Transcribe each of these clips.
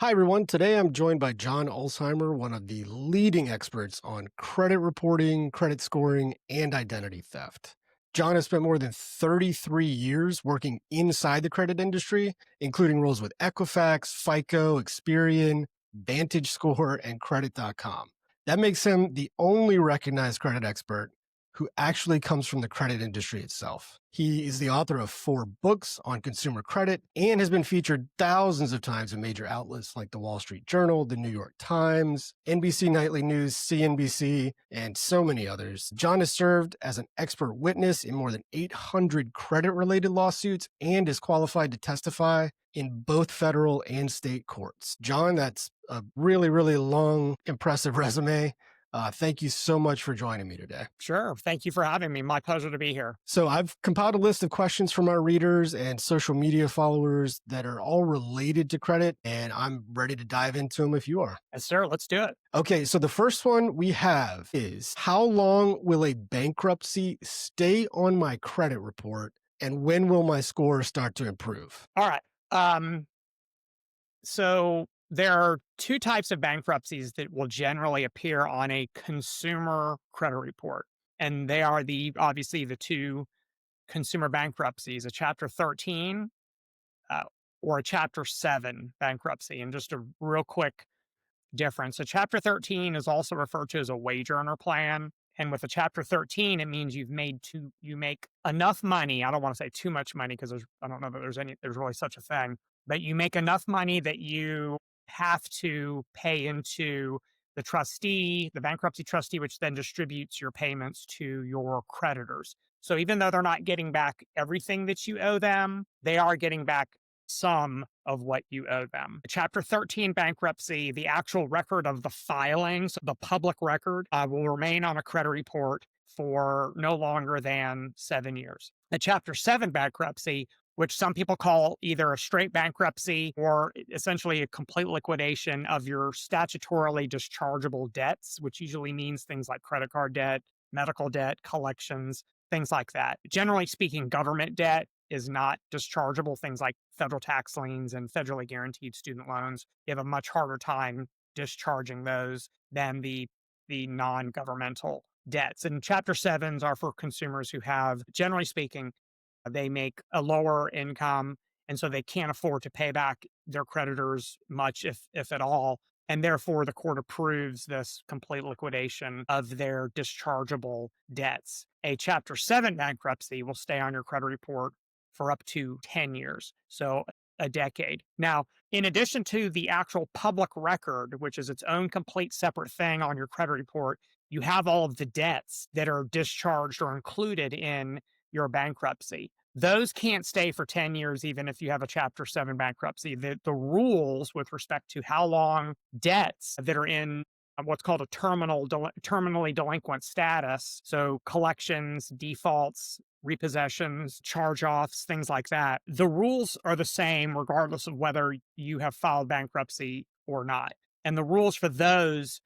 Hi, everyone. Today I'm joined by John Ulzheimer, one of the leading experts on credit reporting, credit scoring, and identity theft. John has spent more than 33 years working inside the credit industry, including roles with Equifax, FICO, Experian, VantageScore, and Credit.com. That makes him the only recognized credit expert who actually comes from the credit industry itself. He is the author of 4 books on consumer credit and has been featured thousands of times in major outlets like the Wall Street Journal, the New York Times, NBC Nightly News, CNBC, and so many others. John has served as an expert witness in more than 800 credit-related lawsuits and is qualified to testify in both federal and state courts. John, that's a really, really long, impressive resume. Thank you so much for joining me today. Sure. Thank you for having me. My pleasure to be here. So, I've compiled a list of questions from our readers and social media followers that are all related to credit, and I'm ready to dive into them if you are. Yes, sir. Let's do it. Okay, so the first one we have is: how long will a bankruptcy stay on my credit report, and when will my score start to improve? All right. So there are two types of bankruptcies that will generally appear on a consumer credit report. And they are obviously the two consumer bankruptcies, a Chapter 13 uh, or a Chapter 7 bankruptcy. And just a real quick difference. A Chapter 13 is also referred to as a wage earner plan. And with a Chapter 13, it means you make enough money. I don't want to say too much money because I don't know that there's really such a thing, but you make enough money that you have to pay into the bankruptcy trustee, which then distributes your payments to your creditors. So even though they're not getting back everything that you owe them, they are getting back some of what you owe them. Chapter 13 bankruptcy, the actual record of the filings, the public record, will remain on a credit report for no longer than 7 years. A Chapter 7 bankruptcy, which some people call either a straight bankruptcy or essentially a complete liquidation of your statutorily dischargeable debts, which usually means things like credit card debt, medical debt, collections, things like that. Generally speaking, government debt is not dischargeable. Things like federal tax liens and federally guaranteed student loans, you have a much harder time discharging those than the non-governmental debts. And Chapter 7s are for consumers who have, generally speaking, they make a lower income, and so they can't afford to pay back their creditors much, if at all. And therefore, the court approves this complete liquidation of their dischargeable debts. A Chapter 7 bankruptcy will stay on your credit report for up to 10 years, so a decade. Now, in addition to the actual public record, which is its own complete separate thing on your credit report, you have all of the debts that are discharged or included in your bankruptcy. Those can't stay for 10 years, even if you have a Chapter 7 bankruptcy. The rules with respect to how long debts that are in what's called a terminally delinquent status, so collections, defaults, repossessions, charge offs, things like that, the rules are the same regardless of whether you have filed bankruptcy or not. And the rules for those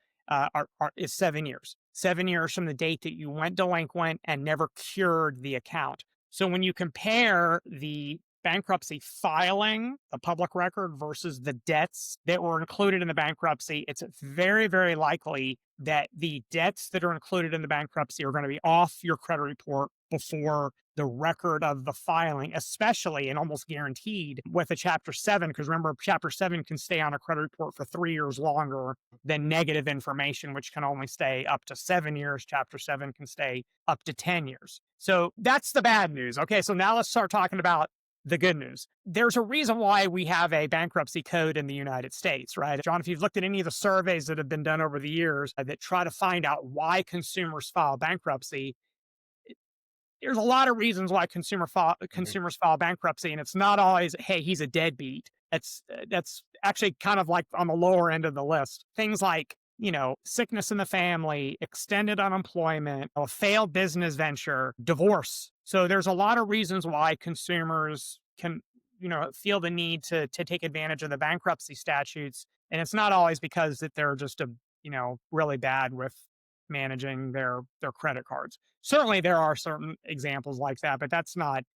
is 7 years. 7 years from the date that you went delinquent and never cured the account. So when you compare the bankruptcy filing, the public record, versus the debts that were included in the bankruptcy, it's very, very likely that the debts that are included in the bankruptcy are going to be off your credit report before the record of the filing, especially and almost guaranteed with a Chapter 7, because remember, Chapter 7 can stay on a credit report for 3 years longer than negative information, which can only stay up to 7 years. Chapter 7 can stay up to 10 years. So that's the bad news. Okay, so now let's start talking about the good news. There's a reason why we have a bankruptcy code in the United States, right? John, if you've looked at any of the surveys that have been done over the years that try to find out why consumers file bankruptcy, there's a lot of reasons why consumers file bankruptcy, and it's not always, hey, he's a deadbeat. That's actually kind of like on the lower end of the list. Things like, sickness in the family, extended unemployment, a failed business venture, divorce. So there's a lot of reasons why consumers can, feel the need to take advantage of the bankruptcy statutes. And it's not always because that they're just really bad with managing their credit cards. Certainly there are certain examples like that, but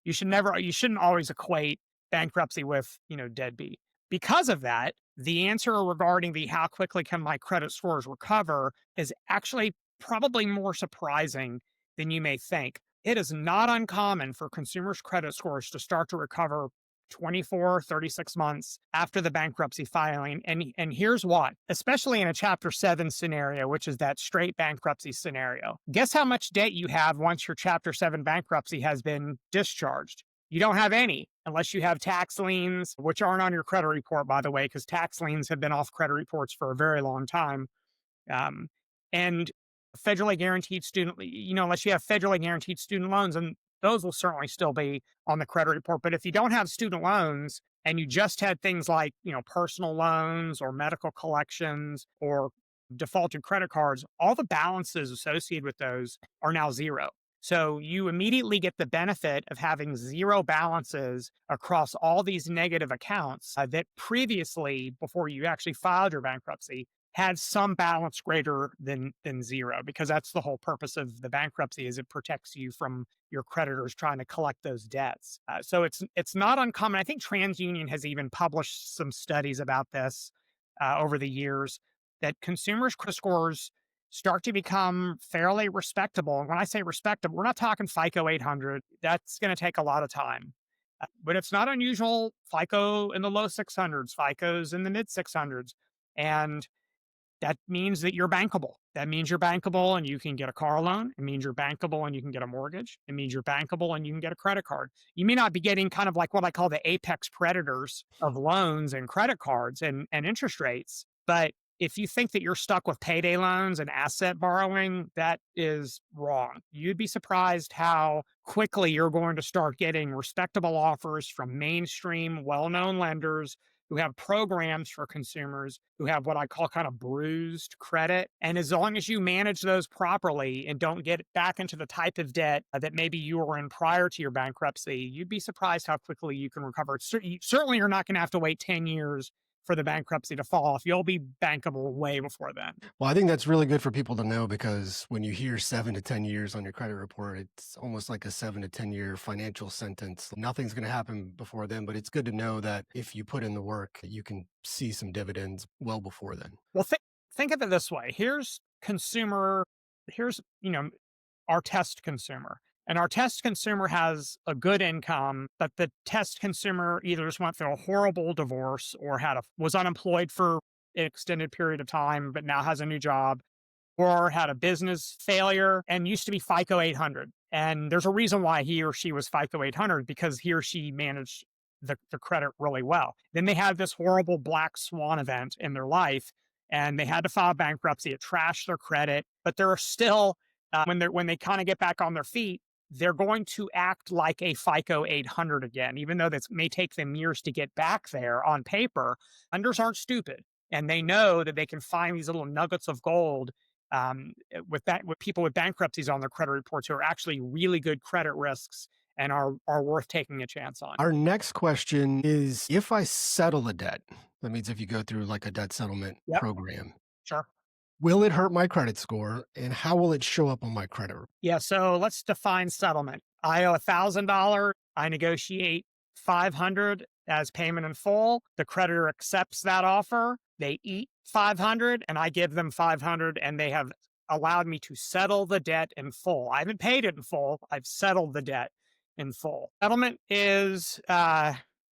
you shouldn't always equate bankruptcy with, deadbeat. Because of that, the answer regarding the how quickly can my credit scores recover is actually probably more surprising than you may think. It is not uncommon for consumers' credit scores to start to recover 24, 36 months after the bankruptcy filing. And here's why, especially in a Chapter 7 scenario, which is that straight bankruptcy scenario. Guess how much debt you have once your Chapter 7 bankruptcy has been discharged? You don't have any unless you have tax liens, which aren't on your credit report, by the way, because tax liens have been off credit reports for a very long time. Um, and federally guaranteed unless you have federally guaranteed student loans, and those will certainly still be on the credit report. But if you don't have student loans and you just had things like, personal loans or medical collections or defaulted credit cards, all the balances associated with those are now zero. So you immediately get the benefit of having zero balances across all these negative accounts that previously, before you actually filed your bankruptcy, had some balance greater than zero, because that's the whole purpose of the bankruptcy, is it protects you from your creditors trying to collect those debts. So it's not uncommon. I think TransUnion has even published some studies about this over the years, that consumers' credit scores start to become fairly respectable. And when I say respectable, we're not talking FICO 800. That's going to take a lot of time. But it's not unusual. FICO in the low 600s, FICO's in the mid 600s. And that means that you're bankable. That means you're bankable and you can get a car loan. It means you're bankable and you can get a mortgage. It means you're bankable and you can get a credit card. You may not be getting kind of like what I call the apex predators of loans and credit cards and interest rates. But if you think that you're stuck with payday loans and asset borrowing, that is wrong. You'd be surprised how quickly you're going to start getting respectable offers from mainstream, well known lenders who have programs for consumers who have what I call kind of bruised credit. And as long as you manage those properly and don't get back into the type of debt that maybe you were in prior to your bankruptcy, you'd be surprised how quickly you can recover. Certainly, you're not going to have to wait 10 years for the bankruptcy to fall off. You'll be bankable way before then. Well, I think that's really good for people to know, because when you hear 7 to 10 years on your credit report, it's almost like a 7 to 10 year financial sentence. Nothing's going to happen before then, but it's good to know that if you put in the work, you can see some dividends well before then. Well, think of it this way. Here's our test consumer. And our test consumer has a good income, but the test consumer either just went through a horrible divorce or was unemployed for an extended period of time, but now has a new job, or had a business failure and used to be FICO 800. And there's a reason why he or she was FICO 800, because he or she managed the credit really well. Then they had this horrible black swan event in their life and they had to file bankruptcy. It trashed their credit, but there are still, when they kind of get back on their feet, they're going to act like a FICO 800 again, even though this may take them years to get back there on paper. Lenders aren't stupid, and they know that they can find these little nuggets of gold with people with bankruptcies on their credit reports who are actually really good credit risks and are worth taking a chance on. Our next question is, if I settle a debt, that means if you go through like a debt settlement Yep, program, sure. will it hurt my credit score, and how will it show up on my credit report? Yeah, so let's define settlement. I owe $1,000. I negotiate 500 as payment in full. The creditor accepts that offer. They eat 500 and I give them 500, and they have allowed me to settle the debt in full. I haven't paid it in full. I've settled the debt in full. Settlement is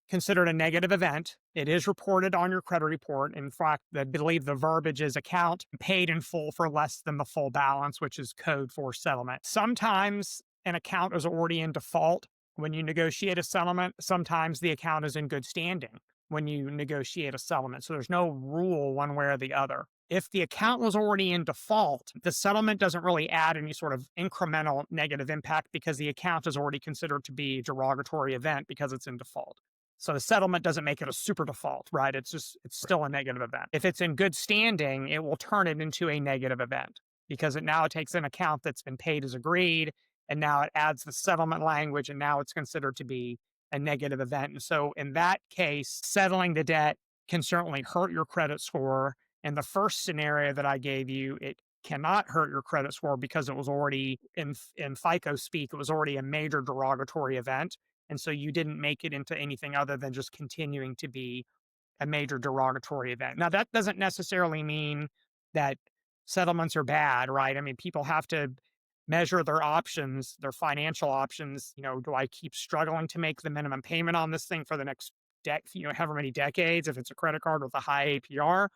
considered a negative event. It is reported on your credit report. In fact, I believe the verbiage is account paid in full for less than the full balance, which is code for settlement. Sometimes an account is already in default when you negotiate a settlement. Sometimes the account is in good standing when you negotiate a settlement. So there's no rule one way or the other. If the account was already in default, the settlement doesn't really add any sort of incremental negative impact, because the account is already considered to be a derogatory event because it's in default. So the settlement doesn't make it a super default, right? It's still a negative event. If it's in good standing, it will turn it into a negative event, because it takes an account that's been paid as agreed, and now it adds the settlement language, and now it's considered to be a negative event. And so in that case, settling the debt can certainly hurt your credit score. In the first scenario that I gave you, it cannot hurt your credit score because it was already in FICO speak, it was already a major derogatory event. And so you didn't make it into anything other than just continuing to be a major derogatory event. Now, that doesn't necessarily mean that settlements are bad, right? I mean, people have to measure their options, their financial options. Do I keep struggling to make the minimum payment on this thing for the next however many decades, if it's a credit card with a high APR?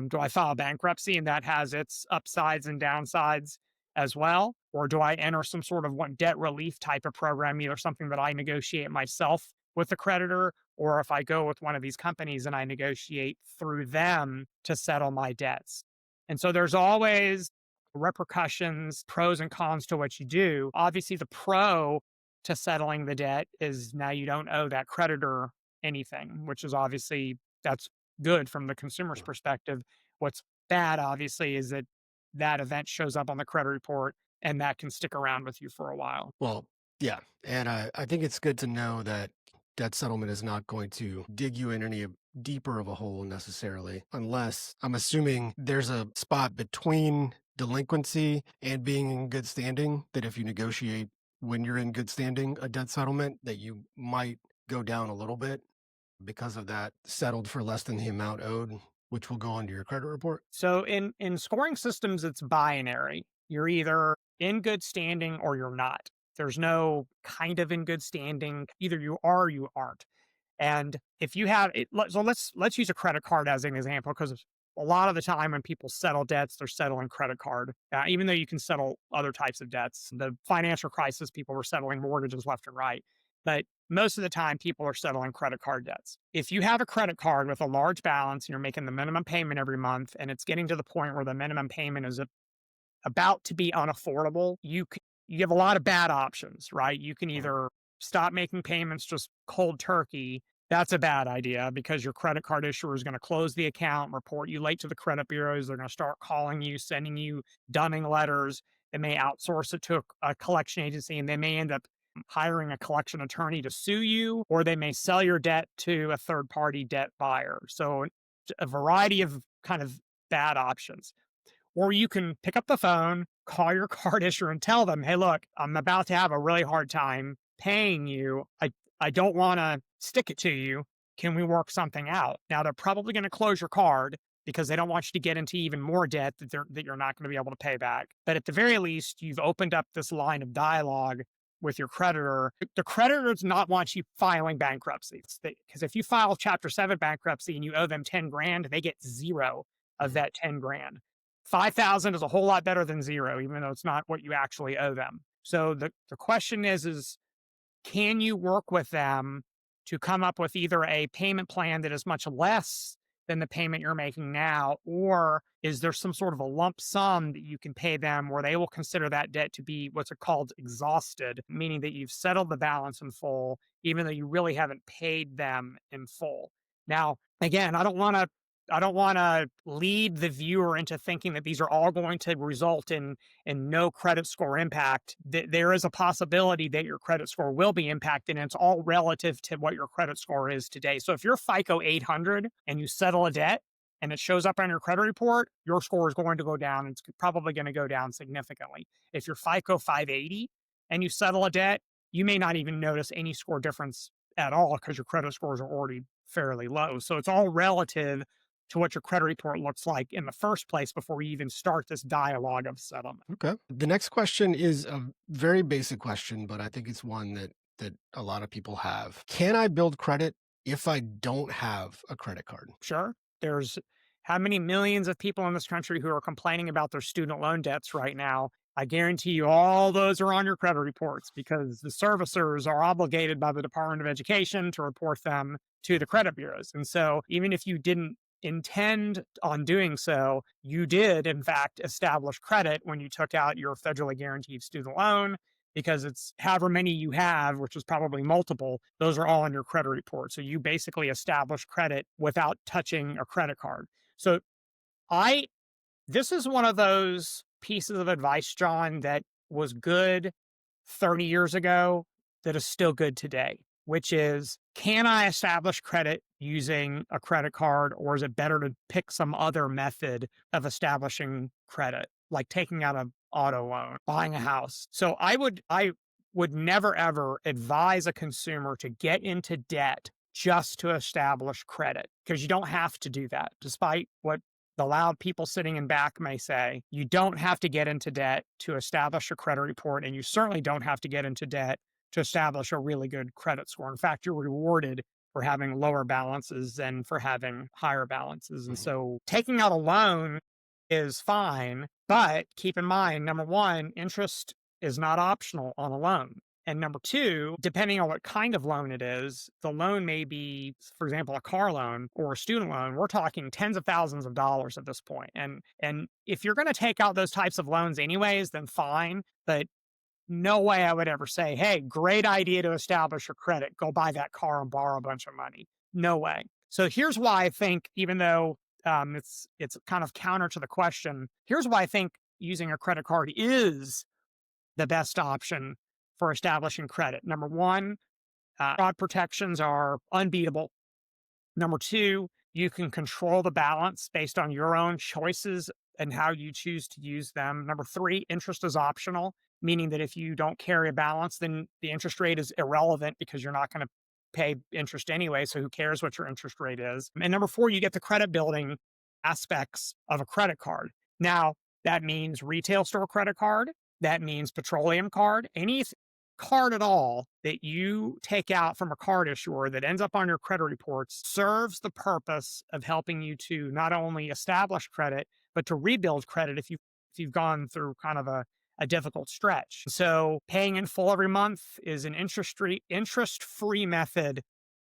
Do I file bankruptcy and that has its upsides and downsides as well? Or do I enter some sort of debt relief type of program, either something that I negotiate myself with the creditor, or if I go with one of these companies and I negotiate through them to settle my debts? And so there's always repercussions, pros and cons to what you do. Obviously, the pro to settling the debt is now you don't owe that creditor anything, which is obviously that's good from the consumer's perspective. What's bad, obviously, is that that event shows up on the credit report and that can stick around with you for a while. Well, yeah. And I think it's good to know that debt settlement is not going to dig you in any deeper of a hole necessarily, unless I'm assuming there's a spot between delinquency and being in good standing that if you negotiate when you're in good standing a debt settlement, that you might go down a little bit because of that settled for less than the amount owed, which will go onto your credit report. So in scoring systems, it's binary. You're either in good standing or you're not. There's no kind of in good standing. Either you are or you aren't. And if you have it, so let's use a credit card as an example, because a lot of the time when people settle debts, they're settling credit card. Even though you can settle other types of debts, the financial crisis, people were settling mortgages left and right. But most of the time, people are settling credit card debts. If you have a credit card with a large balance and you're making the minimum payment every month, and it's getting to the point where the minimum payment is about to be unaffordable, you have a lot of bad options, right? You can either stop making payments just cold turkey. That's a bad idea because your credit card issuer is going to close the account, report you late to the credit bureaus. They're going to start calling you, sending you dunning letters. They may outsource it to a collection agency, and they may end up hiring a collection attorney to sue you, or they may sell your debt to a third party debt buyer. So a variety of kind of bad options. Or you can pick up the phone, call your card issuer and tell them, hey, look, I'm about to have a really hard time paying you. I don't want to stick it to you. Can we work something out? Now, they're probably going to close your card because they don't want you to get into even more debt that you're not going to be able to pay back. But at the very least, you've opened up this line of dialogue with your creditor. The creditor does not want you filing bankruptcy, because if you file Chapter 7 bankruptcy and you owe them 10 grand, they get zero of that 10 grand. 5,000 is a whole lot better than zero, even though it's not what you actually owe them. So the question is can you work with them to come up with either a payment plan that is much less than the payment you're making now, or is there some sort of a lump sum that you can pay them where they will consider that debt to be what's called exhausted, meaning that you've settled the balance in full, even though you really haven't paid them in full. Now, again, I don't want to lead the viewer into thinking that these are all going to result in no credit score impact. There is a possibility that your credit score will be impacted, and it's all relative to what your credit score is today. So if you're FICO 800 and you settle a debt and it shows up on your credit report, your score is going to go down. It's probably going to go down significantly. If you're FICO 580 and you settle a debt, you may not even notice any score difference at all because your credit scores are already fairly low. So it's all relative to what your credit report looks like in the first place before we even start this dialogue of settlement. Okay. The next question is a very basic question, but I think it's one that a lot of people have. Can I build credit if I don't have a credit card? Sure. There's how many millions of people in this country who are complaining about their student loan debts right now? I guarantee you all those are on your credit reports because the servicers are obligated by the Department of Education to report them to the credit bureaus. And so even if you didn't intend on doing so, you did, in fact, establish credit when you took out your federally guaranteed student loan, because it's however many you have, which is probably multiple, those are all on your credit report. So you basically establish credit without touching a credit card. So this is one of those pieces of advice, John, that was good 30 years ago that is still good today, which is, can I establish credit using a credit card, or is it better to pick some other method of establishing credit, like taking out an auto loan, buying a house? So I would never, ever advise a consumer to get into debt just to establish credit, because you don't have to do that. Despite what the loud people sitting in back may say, you don't have to get into debt to establish a credit report, and you certainly don't have to get into debt to establish a really good credit score. In fact, you're rewarded for having lower balances than for having higher balances. And Mhm. so taking out a loan is fine, but keep in mind, number one, interest is not optional on a loan. And number two, depending on what kind of loan it is, the loan may be, for example, a car loan or a student loan. We're talking tens of thousands of dollars at this point. And if you're going to take out those types of loans anyways, then fine. But no way I would ever say, hey, great idea to establish your credit. Go buy that car and borrow a bunch of money. No way. So here's why I think, even though it's kind of counter to the question, here's why I think using a credit card is the best option for establishing credit. Number one, fraud protections are unbeatable. Number two, you can control the balance based on your own choices and how you choose to use them. Number three, interest is optional, meaning that if you don't carry a balance, then the interest rate is irrelevant because you're not going to pay interest anyway. So who cares what your interest rate is? And number four, you get the credit building aspects of a credit card. Now, that means retail store credit card. That means petroleum card. Any card at all that you take out from a card issuer that ends up on your credit reports serves the purpose of helping you to not only establish credit, but to rebuild credit if you've gone through kind of a difficult stretch. So paying in full every month is an interest-free method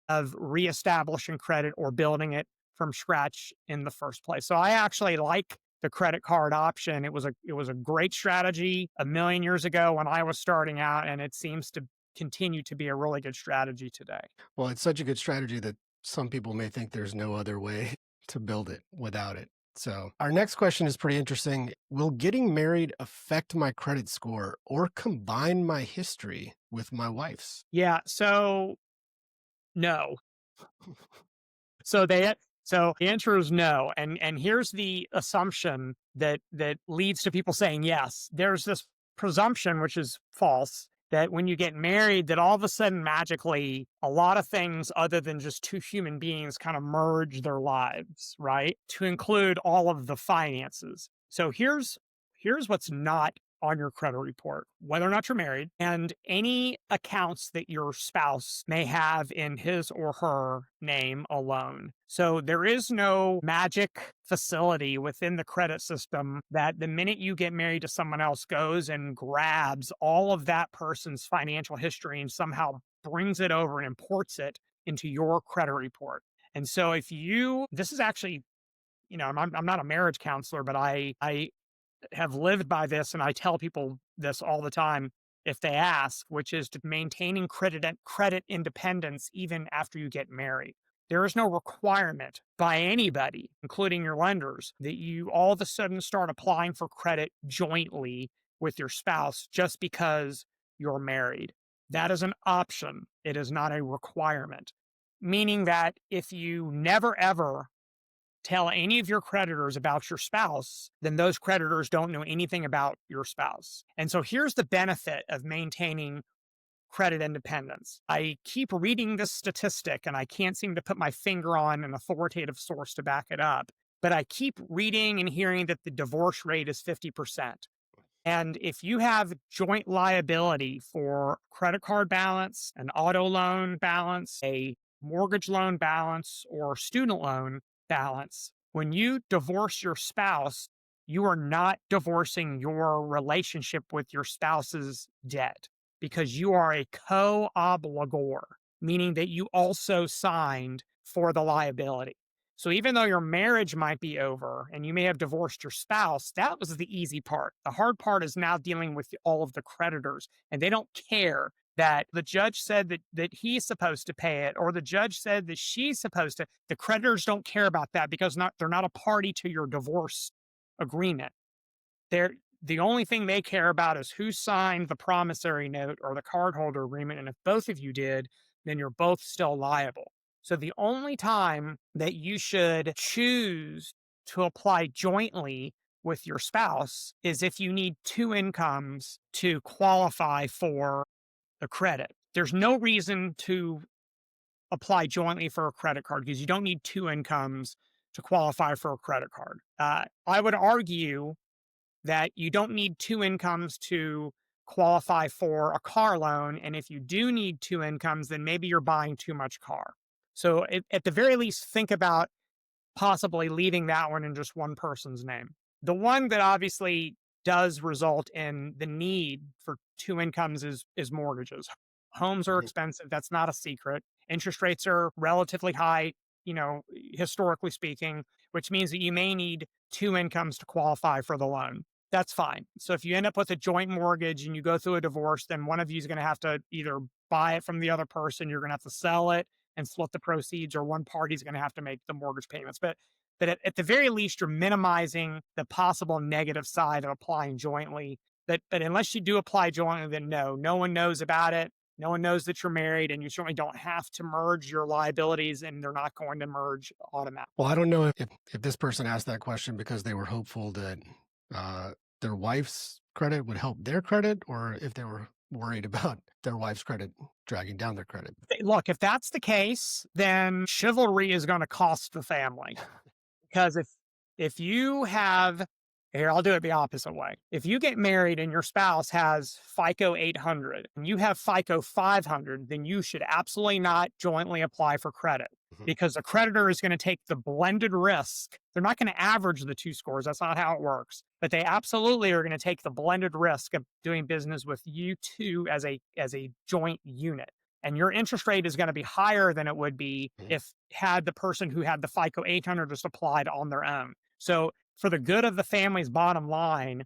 of reestablishing credit or building it from scratch in the first place. So I actually like the credit card option. It was a great strategy a million years ago when I was starting out, and it seems to continue to be a really good strategy today. Well, it's such a good strategy that some people may think there's no other way to build it without it. So, our next question is pretty interesting. Will getting married affect my credit score or combine my history with my wife's? Yeah, so no. So the answer is no. And here's the assumption that leads to people saying yes. There's this presumption, which is false, that when you get married, that all of a sudden magically a lot of things other than just two human beings kind of merge their lives, right? To include all of the finances. So here's what's not on your credit report, whether or not you're married, and any accounts that your spouse may have in his or her name alone. So there is no magic facility within the credit system that the minute you get married to someone else goes and grabs all of that person's financial history and somehow brings it over and imports it into your credit report. And so this is actually, I'm not a marriage counselor, but I have lived by this, and I tell people this all the time if they ask, which is to maintaining credit independence even after you get married. There is no requirement by anybody, including your lenders, that you all of a sudden start applying for credit jointly with your spouse just because you're married. That is an option. It is not a requirement. Meaning that if you never ever tell any of your creditors about your spouse, then those creditors don't know anything about your spouse. And so here's the benefit of maintaining credit independence. I keep reading this statistic and I can't seem to put my finger on an authoritative source to back it up, but I keep reading and hearing that the divorce rate is 50%. And if you have joint liability for credit card balance, an auto loan balance, a mortgage loan balance, or student loan balance, when you divorce your spouse, you are not divorcing your relationship with your spouse's debt because you are a co obligor, meaning that you also signed for the liability. So even though your marriage might be over and you may have divorced your spouse, that was the easy part. The hard part is now dealing with all of the creditors, and they don't care that the judge said that he's supposed to pay it or the judge said that she's supposed to. The creditors don't care about that because they're not a party to your divorce agreement. They're the only thing they care about is who signed the promissory note or the cardholder agreement. And if both of you did, then you're both still liable. So the only time that you should choose to apply jointly with your spouse is if you need two incomes to qualify for the credit. There's no reason to apply jointly for a credit card because you don't need two incomes to qualify for a credit card. I would argue that you don't need two incomes to qualify for a car loan. And if you do need two incomes, then maybe you're buying too much car. So, at the very least, think about possibly leaving that one in just one person's name. The one that obviously does result in the need for two incomes is mortgages. Homes are Mhm. expensive. That's not a secret. Interest rates are relatively high, historically speaking, which means that you may need two incomes to qualify for the loan. That's fine. So if you end up with a joint mortgage and you go through a divorce, then one of you is going to have to either buy it from the other person, you're going to have to sell it and split the proceeds, or one party's going to have to make the mortgage payments. But at the very least, you're minimizing the possible negative side of applying jointly. But unless you do apply jointly, then no one knows about it. No one knows that you're married, and you certainly don't have to merge your liabilities, and they're not going to merge automatically. Well, I don't know if this person asked that question because they were hopeful that uh, their wife's credit would help their credit, or if they were worried about their wife's credit dragging down their credit. Look, if that's the case, then chivalry is going to cost the family. Because if you have here, I'll do it the opposite way. If you get married and your spouse has FICO 800 and you have FICO 500, then you should absolutely not jointly apply for credit Mhm. because the creditor is going to take the blended risk. They're not going to average the two scores. That's not how it works. But they absolutely are going to take the blended risk of doing business with you two as a joint unit, and your interest rate is going to be higher than it would be Mhm. if had the person who had the FICO 800 just applied on their own. So for the good of the family's bottom line,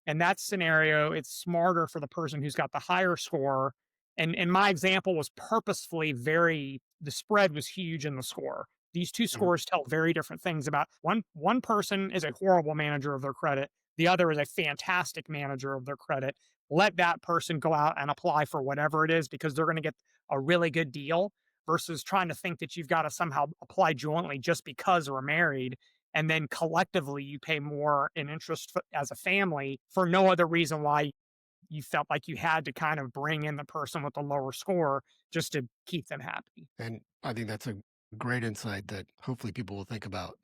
in that scenario, it's smarter for the person who's got the higher score. And my example was purposefully the spread was huge in the score. These two Mhm. scores tell very different things about one person is a horrible manager of their credit. The other is a fantastic manager of their credit. Let that person go out and apply for whatever it is because they're going to get a really good deal versus trying to think that you've got to somehow apply jointly just because we're married. And then collectively, you pay more in interest as a family for no other reason why you felt like you had to kind of bring in the person with the lower score just to keep them happy. And I think that's a great insight that hopefully people will think about.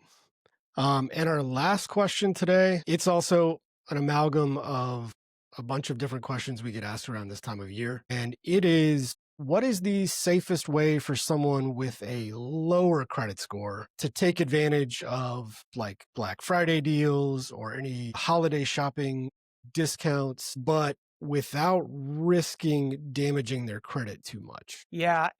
And our last question today, it's also an amalgam of a bunch of different questions we get asked around this time of year. And it is, what is the safest way for someone with a lower credit score to take advantage of like Black Friday deals or any holiday shopping discounts, but without risking damaging their credit too much? Yeah,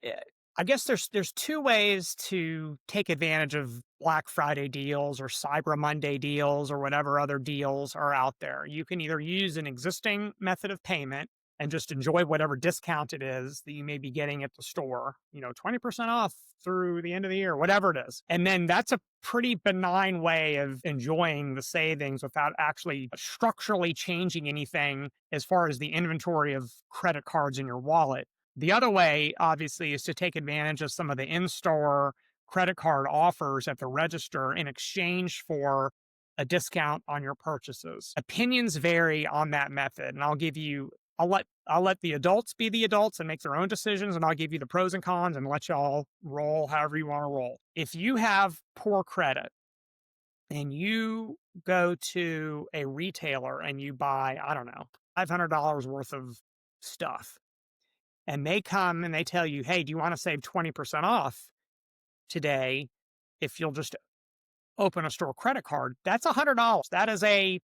I guess there's two ways to take advantage of Black Friday deals or Cyber Monday deals or whatever other deals are out there. You can either use an existing method of payment and just enjoy whatever discount it is that you may be getting at the store, 20% off through the end of the year, whatever it is. And then that's a pretty benign way of enjoying the savings without actually structurally changing anything as far as the inventory of credit cards in your wallet. The other way, obviously, is to take advantage of some of the in store credit card offers at the register in exchange for a discount on your purchases. Opinions vary on that method, and I'll let the adults be the adults and make their own decisions, and I'll give you the pros and cons and let y'all roll however you want to roll. If you have poor credit and you go to a retailer and you buy, I don't know, $500 worth of stuff, and they come and they tell you, "Hey, do you wanna save 20% off today if you'll just open a store credit card?" That's $100. That is a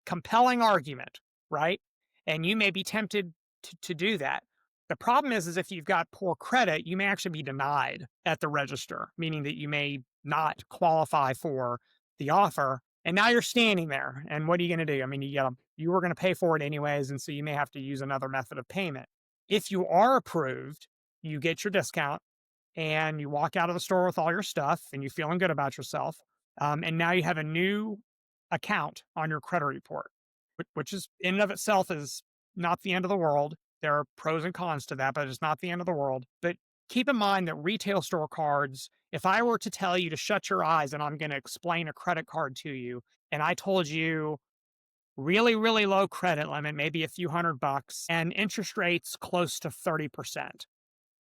compelling argument, right? And you may be tempted to do that. The problem is if you've got poor credit, you may actually be denied at the register, meaning that you may not qualify for the offer. And now you're standing there. And what are you going to do? I mean, you were going to pay for it anyways. And so you may have to use another method of payment. If you are approved, you get your discount and you walk out of the store with all your stuff and you're feeling good about yourself. And now you have a new account on your credit report, which is in and of itself is not the end of the world. There are pros and cons to that, but it's not the end of the world. But keep in mind that retail store cards, if I were to tell you to shut your eyes and I'm going to explain a credit card to you, and I told you really, really low credit limit, maybe a few $100 and interest rates close to 30%.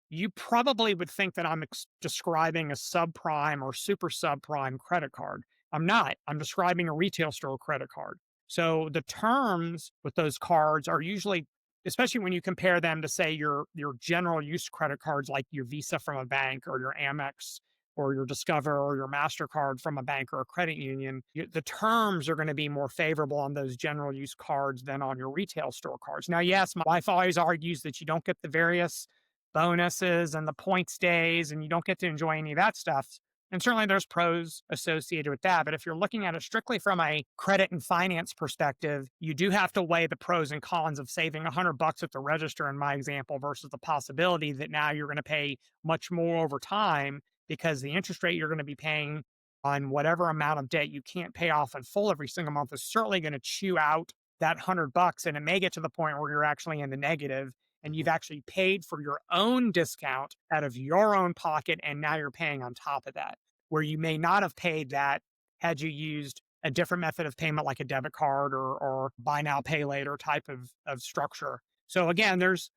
you probably would think that I'm describing a subprime or super subprime credit card. I'm not. I'm describing a retail store credit card. So the terms with those cards are usually, especially when you compare them to say your general use credit cards like your Visa from a bank or your Amex or your Discover or your MasterCard from a bank or a credit union, the terms are going to be more favorable on those general use cards than on your retail store cards. Now, yes, my wife always argues that you don't get the various bonuses and the points days, and you don't get to enjoy any of that stuff. And certainly there's pros associated with that. But if you're looking at it strictly from a credit and finance perspective, you do have to weigh the pros and cons of saving $100 at the register in my example versus the possibility that now you're going to pay much more over time because the interest rate you're going to be paying on whatever amount of debt you can't pay off in full every single month is certainly going to chew out that $100. And it may get to the point where you're actually in the negative and you've actually paid for your own discount out of your own pocket, and now you're paying on top of that, where you may not have paid that had you used a different method of payment like a debit card or buy now, pay later type of structure. So again, there's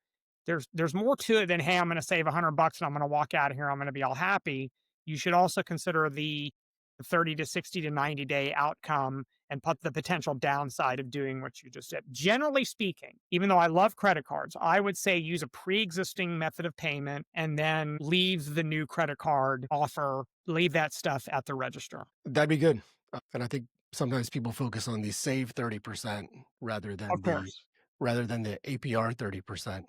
more to it than, hey, I'm going to save $100 and I'm going to walk out of here, I'm going to be all happy. You should also consider the 30 to 60 to 90 day outcome and put the potential downside of doing what you just said. Generally speaking, even though I love credit cards, I would say use a pre-existing method of payment and then leave the new credit card offer, leave that stuff at the register. That'd be good. And I think sometimes people focus on the save 30% rather Of than the course. APR 30%.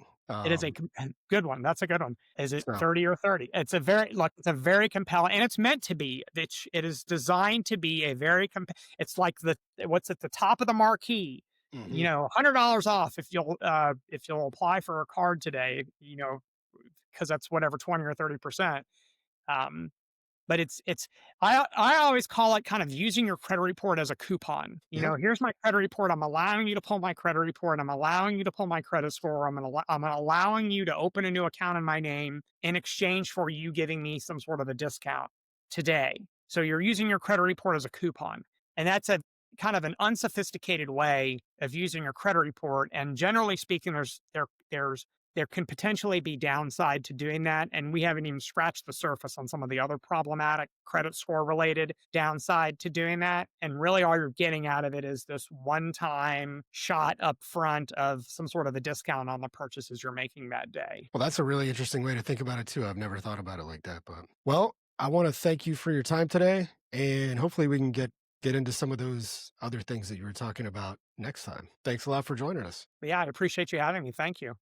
It is a Um, good one. That's a good one. Is it so 30 or 30? It's a very look, it's a very compelling, and it's meant to be. It is designed to be a very it's like what's at the top of the marquee, mhm. $100 off if you'll apply for a card today, because that's whatever 20 or 30%. Um, but I always call it kind of using your credit report as a coupon. Yeah. Here's my credit report. I'm allowing you to pull my credit report. I'm allowing you to pull my credit score. I'm allowing you to open a new account in my name in exchange for you giving me some sort of a discount today. So you're using your credit report as a coupon. And that's a kind of an unsophisticated way of using your credit report. And generally speaking, there can potentially be downside to doing that. And we haven't even scratched the surface on some of the other problematic credit score related downside to doing that. And really, all you're getting out of it is this one time shot up front of some sort of a discount on the purchases you're making that day. Well, that's a really interesting way to think about it too. I've never thought about it like that. But well, I want to thank you for your time today, and hopefully we can get into some of those other things that you were talking about next time. Thanks a lot for joining us. But yeah, I appreciate you having me. Thank you.